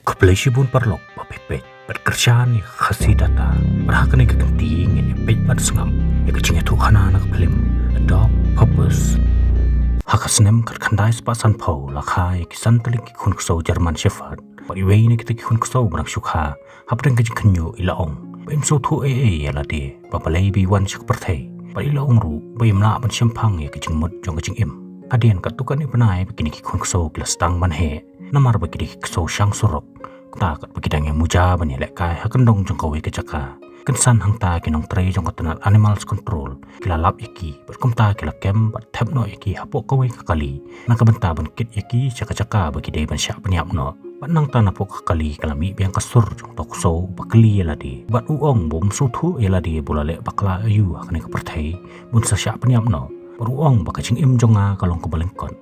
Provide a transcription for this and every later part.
Kebelasibun perlok papepet berkerjaan ya khasi data berhakan yang kegenting yang pej pada sengam ya kecingnya Tuhan anak pelim adopt purpose hakasnem kerkandai sepasan pau lakha ya kisan telik kun kusau Jerman Shepherd pariwei ni kita kun kusau berang syukha hapren kejing kenyo ilaong baim so tu ya lade papalai bi wan syak perthai pari ilaong ru baim la ban syampang ya kejing mud jong kejing im adian katukan ni penai begini kun kusau kelas tang man he namar bagi kusau syang surok tak bagi dang yang muja bani lekai hakendong jong kawe kecaka kensan hang ta kinong trei jong katanat animals control kila lap iki berkum ta kila kem bat tap no iki hapok kawe kakali nang kabenta ban kit iki caka-caka bagi dei ban syak peniap no bat nang ta napok kakali kalami biang kasur jong tokso bakli yeladi bat uong bom suthu yeladi bulale bakla ayu akane kaperthai bun sa syak peniap no beruong bakacing im jonga kalong kebalengkon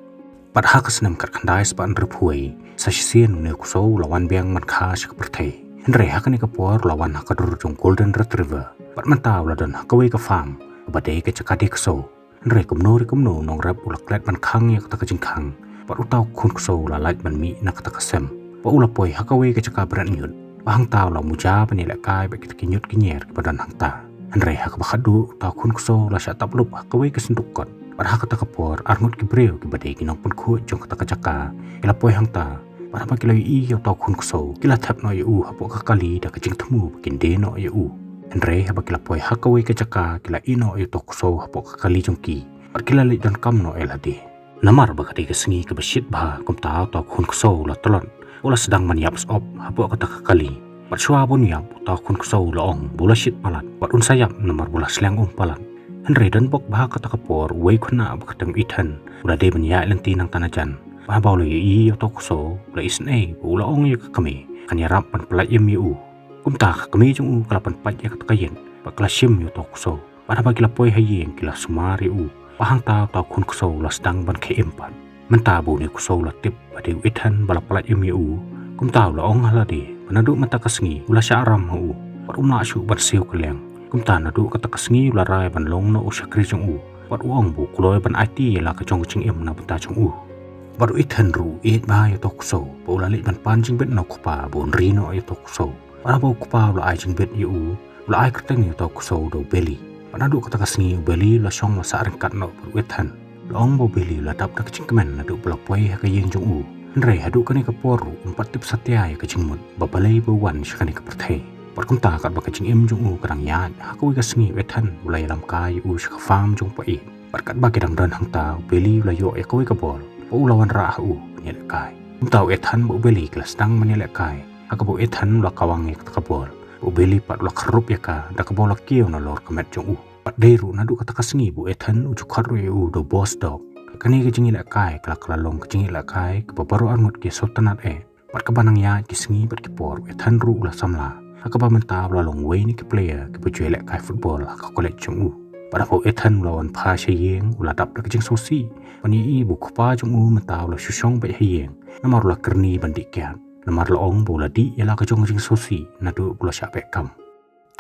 pat hakasnem karkandai span repuai sasien ne kusau lawan biang man kha syak perthai henre hakani kapor lawan hakadur jong golden retriever pat mantau ladan hakawe ka farm badai ke cakade kusau henre kumno nong rap ulaklet man khang ya kata kajingkhang pat utau khun kusau lalat ban mi nak kata kasem pa ulapoi hakawe ke caka berat nyut bahang tau la muja bani lakai ba kita kinyut kinyer ke badan hang ta henre hakabahadu utau khun kusau la syak taplup hakawe ke sendukot pada kata kapor arngut kibreu ki badai kinong pun khut jong kata kacaka ila poi hang ta pada pa kila i yo tau khun kusau kila thap no yu hapok kakali da kajing temu bikin de no yu henre haba kila poi hakawe kacaka kila ino yu tau kusau hapok kakali jongki par kila li dan kam no elade namar ba kadi kesengi ke besit ba kum tau khun kusau la tolon ula sedang maniap op hapok kata kakali par shwa pun yap tau khun kusau laong bola shit palat par un sayap namar bola sleng palat henre dan bok bah kata kapor wei khuna ba katang ithan ula de benya lenti nang tanajan bah baulu i to kuso la isne ula ong ya kami kan yarap pan pelai yu kumta kami jung kalapan pat ya katakayen ba klasim yu to kuso pada bagi lapoi hayeng kila sumari pahang ta khun kuso la sedang ban ke empat menta bu ni kuso la tip ade ithan bala pelai yu kumta la ong halade panadu mata kasngi ula syaram hu par umna syu ban siu keleng kumta nadu kata kasngi ula rai ban long no usakri jung par uang bu kuloi ban IT la ka jong ching em na bata jong baru ithan ru it ba ya tokso bola lit ban panjing bet no kupa bon rino ya tokso para bo kupa la ai jing bet yu la ai kerteng ya tokso do beli panadu kata kasni beli la song la sa rengkat no baru ithan long bo beli la dap dak cingkemen la do blok poi ha kayeng jong nre hadu kani ka poru empat tip satya ya kajing mut babalai bo wan shkani ka perthai par kumta kat ba kajing em jong karang ya ha ko ka sngi ithan ulai lam kai shka farm jong pai par kat ba kedang ran hang ta beli la yo ya ko ka bol ulawan rah nyelekai tau ethan bo beli kelas tang menyelekai akabo ethan la kawang ek kabol bo beli pat la kharup ya ka da kabol kieu na lor kamet jong pat deru na du kata kasngi bo ethan uju kharu do boss dog kani ke jingi lekai kala long ke jingi lekai ke baru arngut ke sotanat pat kabanang ya kisngi pat kipor ethan ru la samla akaba menta la long way ni ke player ke bujue lekai football ka college jong pada ko ethan lawan pha sheyeng ula dap dak jing sosi pani i bu khpa jong mataw la shushong ba heyeng namar la kerni bandik kya namar la ong bola di yala ka jong jing sosi nadu bula sha pe kam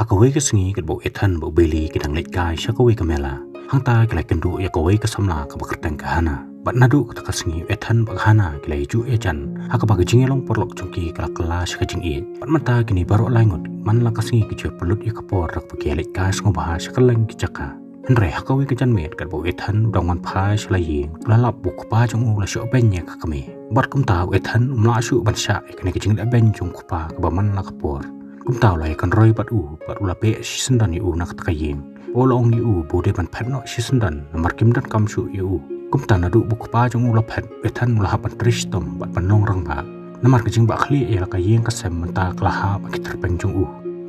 akawe ke sngi ke bo ethan bo beli ke dang lek kai sha ko we kamela hangta ke la kendu ya ko we ka samla ka bakrtang ka hana bat nadu ka ka sngi ethan ba hana ke la ju e jan haka ba jing long porlok jongki ka kala sha ka jing e bat mata kini baru laingot man la ka sngi ke je pelut ya ka por rak ba ke lek kai ngo ba sha ka lang ki chaka henre hakawi ke jan met kat bo ethan dong man phai slayeng lalap buk pa jong la sho ben ya ka kami bar kum ta ethan mla shu ban sha ikne ke jing da ben jong kupa ka ba man la ka por kum ta lai kan roi bat ula pe sisendan yu nak ta kayeng bolong yu bo de ban phat no sisendan namar kim dan kam shu yu kum ta na du buk pa jong la phat ethan la ha ban tristom bat ban nong rang ba namar ke jing ba khli ya la kayeng ka sem ta kla ha ba kitar ben jong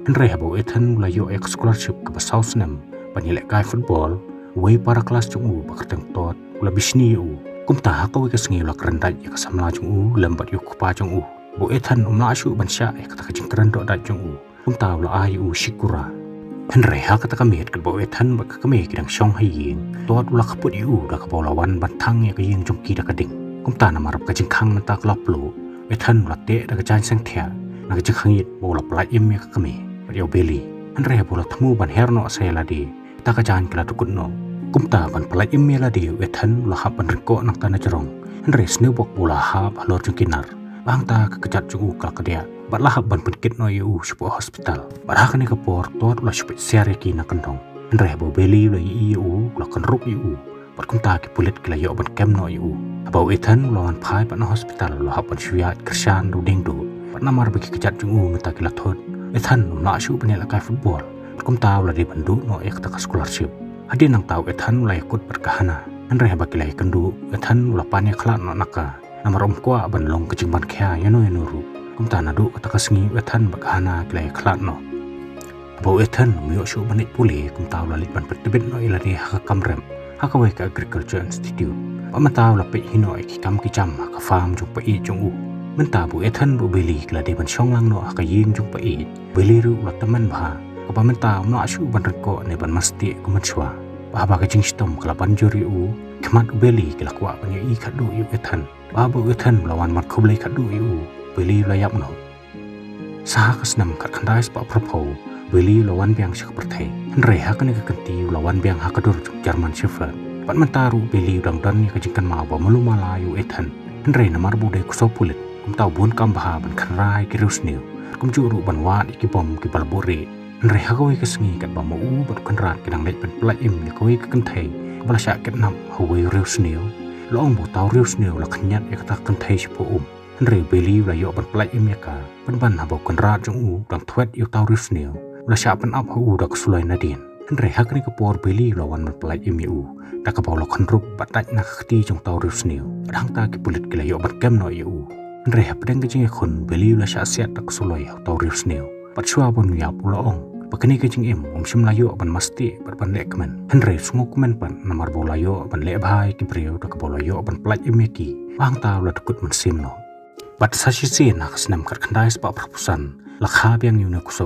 henre ha bo ethan la yo ek scholarship ka ba south nam panilek kai football wei para kelas jong bakateng tot ula bisni kumta hakawe ka sngi la krandaj ya kasamla jong lambat yu kupa jong bo ethan umla shu bansha kata kajing krando da jong kumta ula ayu shikura henre ha kata kamet ka bo ethan bak kame kidang shong hayeng tot ula kaput yu da ka bolawan bantang ya ka yeng jong ki da kading kumta na marap kajing khang mata klaplo ethan ula te da ka jan sang thia na ka jikhangit bo la plai em ya ka kame yo beli henre ha bola thamu ban herno sayaladi ta ka jan kala tukun no kumta ban palai imela di ethan la ha ban riko nang tana jarong henre sneu bok bola ha balor jong kinar bang ta kejat jung kal kedia batlah ban penkit no yu shupo hospital barha kani ka por tot la shupo siare ki na kandong andre bo beli la yu la kan rup yu bat kum ta ki pulit kila yo ban kem no yu abau ethan lawan phai pat no hospital lo hapan syuat kersan do ding do bat namar bagi kejat jung meta kila thot ethan na shu pan la kai football kum ta la di bandu no ek ta scholarship adi nang tau ethan la ikut berkahana andre ba kila kandu ethan la pan ya khla no naka namarom kwa ban long kecing ban kya yano ru kum ta na du ta kasngi ethan berkahana kila khla no abau ethan myo shu ban puli kum ta la lit ban petbet no ila di ha kamrem ha ka wai ka agriculture institute pa mata la pe hino ki kam ki cham ka farm ju pa I jung uมันตาบุเอทันบุเบลีกละเดบันช่องลังโนกยิงจุงไปอีเบลีรูละตะมันบาก็ปะมันตามันอาชูบันรักโกในบันมัสติกุมันชัวบาบากจิงสตอมกละบันจูริอูขมัดอุเบลีกละกว่าปัญญาอีขัดดูอยู่เอทันบาบุเอทันละวันมัดคุบเลยขัดดูอยู่เบลีละยับโนสหกสนำขัดขันได้สปะพระโพเบลีละวันเบียงชักประเทศทันเรฮักกันในกันตีละวันเบียงฮักกระดูจุกจาร์มันเชฟเฟิร์ดปันมันตารูเบลีดังดันนี่ก็จิงกันมาบ่มาลุมาลาอยู่เอทันทันเรนามารบูเดกุโซปุลิตกุมเต่าบุญกำบาบันคันรายกิรุสเนียวกุมจูรุบันวาดอิกิบอมกิบาลบุรีนเรฮักวิกสงีกับบามูบัดคันรานกิดังเล็กเป็นปลายอิมเลกวิกกันเทยบลาชาเก็บนำฮาวิเรียวสเนียวล้องบุเต่าเรียวสเนียวละขันยัดเอกตักกันเทยชิปูนเรเบลีวลายบันปลายอิมยากาบันบันหาบกันราจงดังทเวดอยู่เต่าเรียวสเนียวบลาชาเป็นอับฮาดักสุไลนาดินนเรฮักนี่กปอร์เบลีละวันบันปลายอิมยูดักกบาลคันรุบบัดดักนักตีจงเต่าเรียวสเนียวดังตากิปุลิตกิลายบันเกมนอยนเรฮับเด้งก็จึงคนเบลีละชาเสียดักสุลอยเต่าเรียวสเนียวปัจจุบันยาปุละองปกติก็จึงชิมลายบันมัสติบันเล็กมันนเรสงกมันปันนามารโบลายบันเล็บหายกิเปรียวดักบาลายบันปลายอิมยกีวางตาละตะกุดมันซิมโนบัดซาชิซีนักสนามขัดขันได้สปะพระพุสันราคาเบียงอยู่ในกุโซ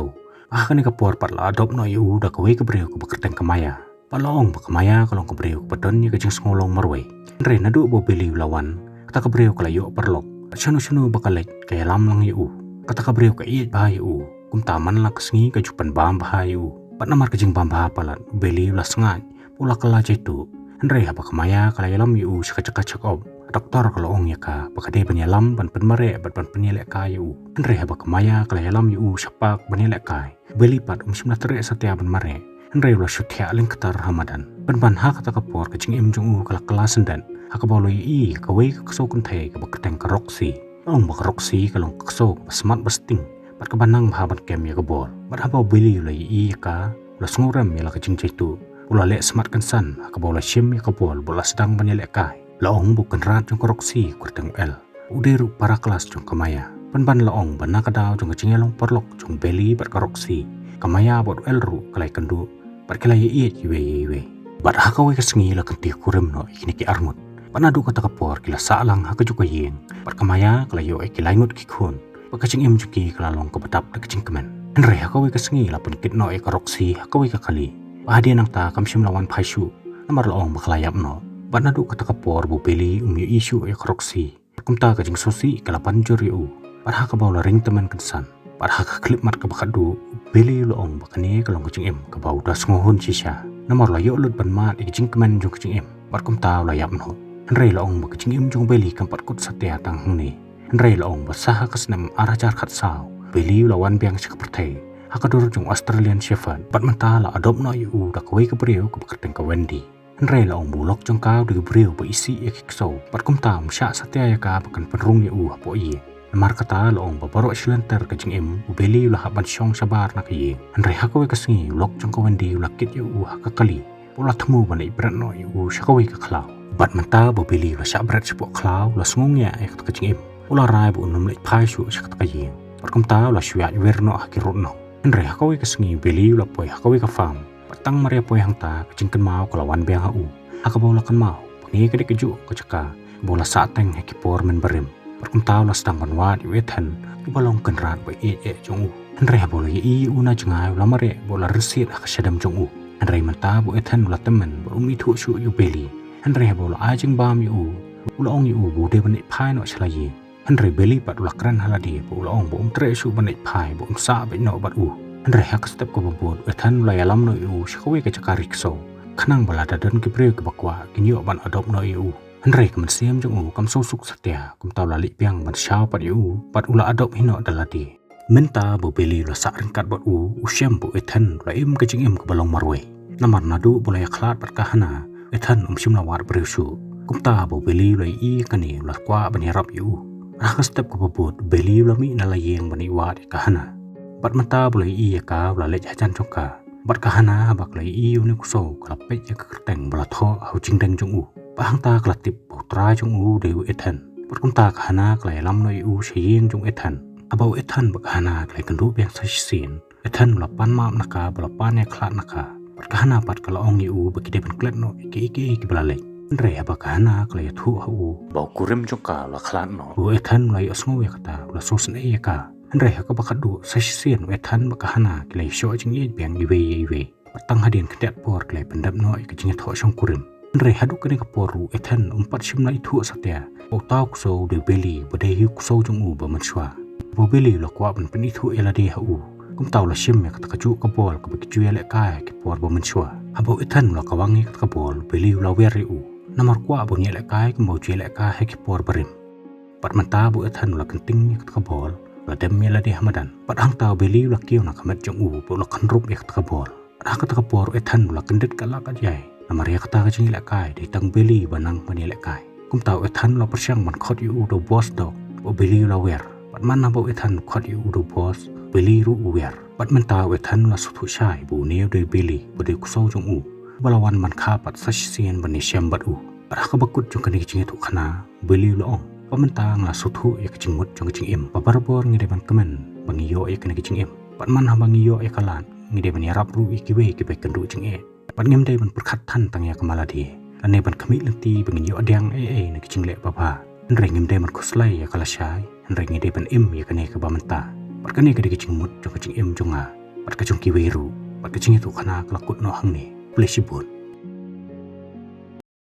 อาคันกปอร์ปัดละดบนอยดักเวกเปรียวกับกระเตงกมายาปัดละองกมายาก็ลงกเปรียวปัดดนนี่ก็จึงสงลงมารวยนเรนดูโบเบลีละวันตะกเปรียวกลายปรลกชนุบักเล็กแกล้ำลังยูกตะกเบรียวกอีดบายยูกุมตามันลักสงีกจุปันบามบายยูปัดน้ำมันกจึงบามบาปลัดเบลีละสงายปุลักลาเจตุนเรฮับกมายากลายล้ำยูชักชักอบด็อกเตอร์กละองยากาปกติปัญญาล้ำบันเป็นมะเร็บันปัญญาเล็กกายยูนเรฮับกมายากลายล้ำยูชักปากปัญญาเล็กกายเบลีปัดชิมนัตเรสเตียบันมะเร็นเรละชุดเทียลิงกตาร์ฮามาดันเป็นบันฮักตะกปอร์กจึงจงกลาสันดันฮักบอลอีกเวกโซกุนเทกับกระเตงกระรกซีองบักรกซีกับลงโซกสมัตบัสติงบัดกบันนังพาบันเกมยากบอลบัดฮับบอลบิลีเลยอีกาละสงรำยาละกจึงใจตูบุลาเละสมัตกันสันฮักบอลชิมยากบอลบุลาสดังบันยาเละกายละองบุกันราชจงกรกซีกระเตงเอลอุเดรุปาราคลาสจงกมายาบันละองบันนักดาวจงกจึงลงปรลกจงเบลีบัดกรกซีกมายาบดเอลรุกลายกันดูบัดกลายเอียดเวบัดฮักเอาไว้กสงีละกันตีคุเรมหน่อยคินิกิอาร์มุดปันดูกตะกปอร์กิลาสาลังฮักจุกเยงปัดกมายากลายโยเอกิลายงดกิคนปักจิงจุกีกลาลงกบดับดักจิงกมันนเรฮักเอาไว้กสงีละปนกิดหน่อยกรกซีฮักเอาไว้กคลีบาเดียนังตากำชิมละวันพายชูน้ำมันละองบักลายับหนอปันดูกตะกปอร์บุเบลีมีอิชูเอกรกซีกุมตากจิงโซซีกลาปันจริอูปัดฮักบอลริงตะมันกันสันปัดฮักคลิปมัดกบักดูเบลีละองบักนี้กลงกจิงกบาวดัสงหุนชิชาน้ำมันละโยลุดบันมาอีกจิงกมันจงกจิงปัดกุมตาละยับหนอนเรลองบักจิงจงเบลีกำปัดกุดสเตียตังหงนี้นเรลองบัสสหกสนำอาราจารขัดสาวเบลีละวันเบียงชักประเทศฮักดูรจงออสเตรเลียนเชฟเฟิร์ดปัดมันตาละอดบน้อยอูดักเวกเปรียวกับกระเตงกเวนดีนเรลองบูล็อกจงก้าวดึกเปรียวไปอีซีเอกโซปัดกุมตามชาสเตียยากาบักันเป็นรุ่งยูฮับปอยนมาร์กตาละองบับรอชิลันเตอร์กับจิงอุเบลีละฮับบันช่องชาบาร์นักยีนเรฮักเวกสงีล็อกจงกเวนดีละกิดยูฮักกะลีปุลัทมูบันอิบรันน้อยอูชักเวกคลาวบัดมันตาบุบิลีละชาบรัดเฉพาะคลาวละสงงเงียเอกตะกจิงอุลารายบุนุมเล็กพายชูชักตะกยีปัดกุมตาละชวยเวรโนฮักิรุนโนนเรฮักเวกสงีบิลีละป่วยฮักเวกฟาร์มปัดตั้งมาเรียป่วยหังตากจิงกันมาวกละวันเบียงฮาอูฮักบอลกันมาวปนี้ก็ได้กระจุกจักาบอลสะแตงฮักิปอร์มันบริมปัดกุมตาละสตังบันวาดเวทันอุบลงกันราดไปจงอูนเรฮับบอลยีอูน่าจงายละมาเรบอลริสิตฮักชดมจงอูนเรมันตาบุเอทันละเตมันบอลมีทุชูยูเบลีฮันเรบอลอาจึงบามยูละองยูบูเดบันไอพายนอชลายีฮันเรเบลีปัดลักรันฮาลาดีบุละองบุมเตรชูบันไอพายบุมซาเบนอบัดอูฮันเรฮักสเต็ปกับบูดเอทันลายลำนอยูชกเวกจัการิกโซขนังบลาดดันกิเปรียกบักว่ากินยูบันอดอบนอยูฮั Henry kemen siam jong u kam so suk setia kum tau lali piang ban syau pat yu pat ula adop hino daladi minta bo beli la sak ringkat bot u syam bo ethan la im ke jing im ke balong marwe namar nadu boleh khlat pat kahana ethan shim lawat berisu kum ta bo beli la i kani la kwa bani rap yu raka step ko bobot beli la mi na la yeng bani wat kahana pat mata boleh i ka la lej hajan choka bat kahana bak la i uni kuso kala pe ya kerteng bala tho hau jing deng jong u pahang ta klatip putra jong u deu ethan perkum ta khana klai lam noi u shiyeng jong ethan abau ethan bak hana klai kandu beng sasin ethan la pan ma naka bala pan ya khlat naka per khana pat kala ong u baki de ben klet no ki bala le re bak hana klai thu hu bau kurim jong ka la khlat no u ethan lai osngo ya kata la sosen e ka re ka bakadu sasin ethan bak hana klai sho jing ye beng iwe tang hadin ktet por klai pendap no ke jing tho shong kurim Re haduk kene kaporu ethan umpat shimna itu satya o tau kuso de beli bade hi kuso jong u ba manswa bo beli lo kwa ban peni thu elade ha u kum tau la shim me ka chu ka bol ka bi chu ele ka ke por ba manswa abo ethan lo ka wangi ka bol beli lo weri u namar kwa bo nyele ka ke mo chu ele ka he ke por barim pat manta bo ethan lo kenting ka bol la dem elade hamadan pat hang tau beli lo kiu na kamet jong u bo lo kan rup ek ka bol ra ka por ethan lo kendit ka la ka jai Namaria kata kacing lekai di tang beli banang mani lekai. Kum tahu ethan lo persiang man khot yu do boss do. Bo beli lo wer. Pat mana bo ethan khot yu do boss beli ru wer. Pat man tahu ethan lo sutu syai bu neu do beli bo de kuso jong u. Balawan man kha pat sasien bani syam bat u. Pat ka bakut jong kani kacing tu khana beli lo ong. Pa man tang la sutu ya kacing mut jong kacing im. Pa barbor ngide ban kemen bangiyo ya kani kacing im. Pat man ha bangiyo ya kalan ngide ban yarap ru ikiwe kibe kendu jing e. Pat ngem day ban perkhat than tang ya kamaladi ane ban kami lenti bangin yo adyang na kicing le papa nre ngem day ban kuslai ya kalashay nre ngem day ban im ya kane ka bamanta pat kane ka kicing mut jong kicing im jonga pat ka jong kiweru pat kicing itu kana kalakut no hang ni plesibun